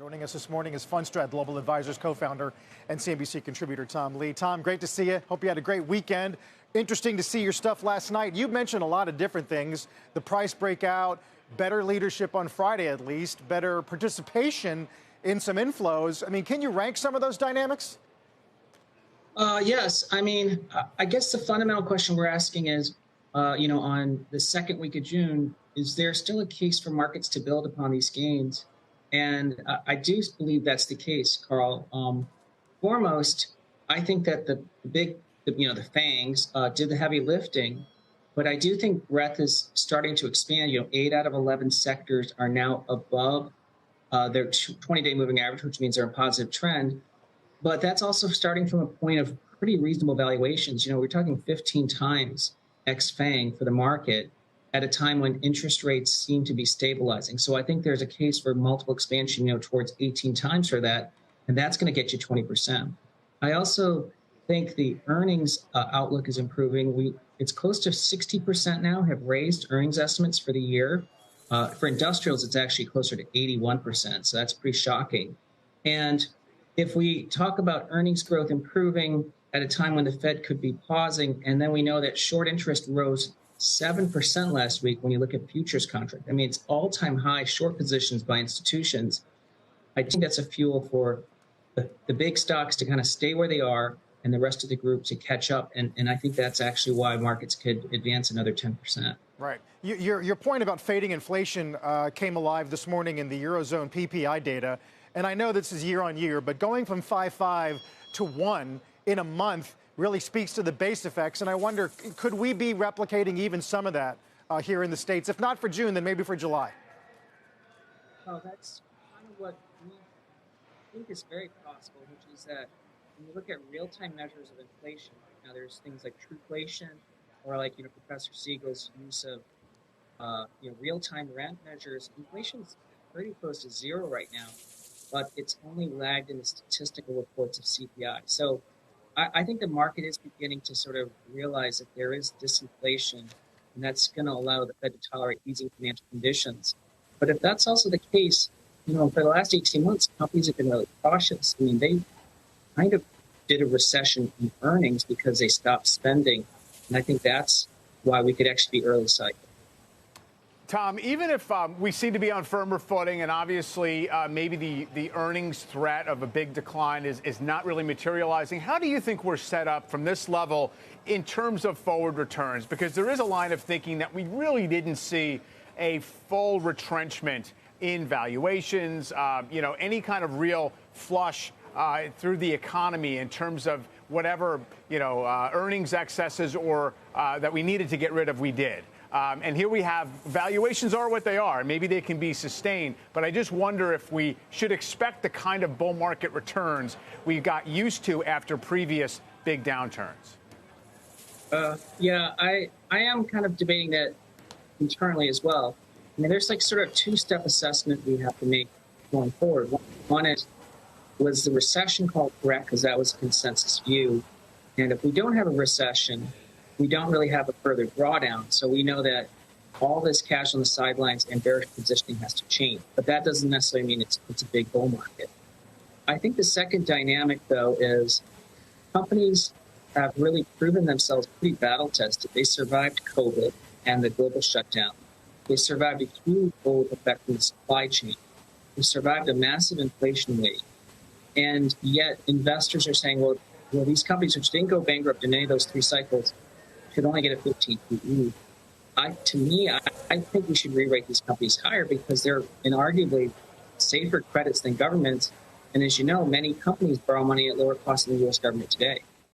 Joining us this morning is Fundstrat Global Advisors co-founder and CNBC contributor Tom Lee. Tom, great to see you. Hope you had a great weekend. Interesting to see your stuff last night. You mentioned a lot of different things. The price breakout, better leadership on Friday at least, better participation in some inflows. I mean, can you rank some of those dynamics? Yes. I mean, I guess the fundamental question we're asking is, on the second week of June, is there still a case for markets to build upon these gains? And I do believe that's the case, Carl. Foremost, I think that the FANGs did the heavy lifting, but I do think breadth is starting to expand. 8 out of 11 sectors are now above their 20-day moving average, which means they're in positive trend. But that's also starting from a point of pretty reasonable valuations. We're talking 15 times ex-FANG for the market at a time when interest rates seem to be stabilizing. So I think there's a case for multiple expansion, towards 18 times for that, and that's going to get you 20%. I also think the earnings outlook is improving. It's close to 60% now have raised earnings estimates for the year. For industrials, it's actually closer to 81%, so that's pretty shocking. And if we talk about earnings growth improving at a time when the Fed could be pausing, and then we know that short interest rose 7% last week when you look at futures contract. I mean, it's all-time high short positions by institutions. I think that's a fuel for the big stocks to kind of stay where they are and the rest of the group to catch up. And I think that's actually why markets could advance another 10%. Right. Your point about fading inflation came alive this morning in the Eurozone PPI data. And I know this is year on year, but going from 5.5 to 1 in a month really speaks to the base effects. And I wonder, could we be replicating even some of that here in the States? If not for June, then maybe for July. Oh, that's kind of what we think is very possible, which is that when you look at real-time measures of inflation, now there's things like trueflation, or like, Professor Siegel's use of, real-time rent measures. Inflation's pretty close to zero right now, but it's only lagged in the statistical reports of CPI. So I think the market is beginning to sort of realize that there is disinflation, and that's going to allow the Fed to tolerate easing financial conditions. But if that's also the case, for the last 18 months, companies have been really cautious. I mean, they kind of did a recession in earnings because they stopped spending, and I think that's why we could actually be early cycle. Tom, even if we seem to be on firmer footing and obviously maybe the earnings threat of a big decline is not really materializing, how do you think we're set up from this level in terms of forward returns? Because there is a line of thinking that we really didn't see a full retrenchment in valuations, any kind of real flush through the economy in terms of whatever, earnings excesses or that we needed to get rid of, we did. And here we have valuations are what they are. Maybe they can be sustained. But I just wonder if we should expect the kind of bull market returns we got used to after previous big downturns. Yeah, I am kind of debating that internally as well. I mean, there's like sort of two-step assessment we have to make going forward. One is, was the recession called correct? Because that was a consensus view. And if we don't have a recession, we don't really have a further drawdown. So we know that all this cash on the sidelines and bearish positioning has to change. But that doesn't necessarily mean it's a big bull market. I think the second dynamic, though, is companies have really proven themselves pretty battle-tested. They survived COVID and the global shutdown. They survived a huge bull effect in the supply chain. They survived a massive inflation wave. And yet investors are saying, well, these companies which didn't go bankrupt in any of those three cycles should only get a 15 PE. I think we should re-rate these companies higher because they're inarguably safer credits than governments. And as you know, many companies borrow money at lower cost than the U.S. government today.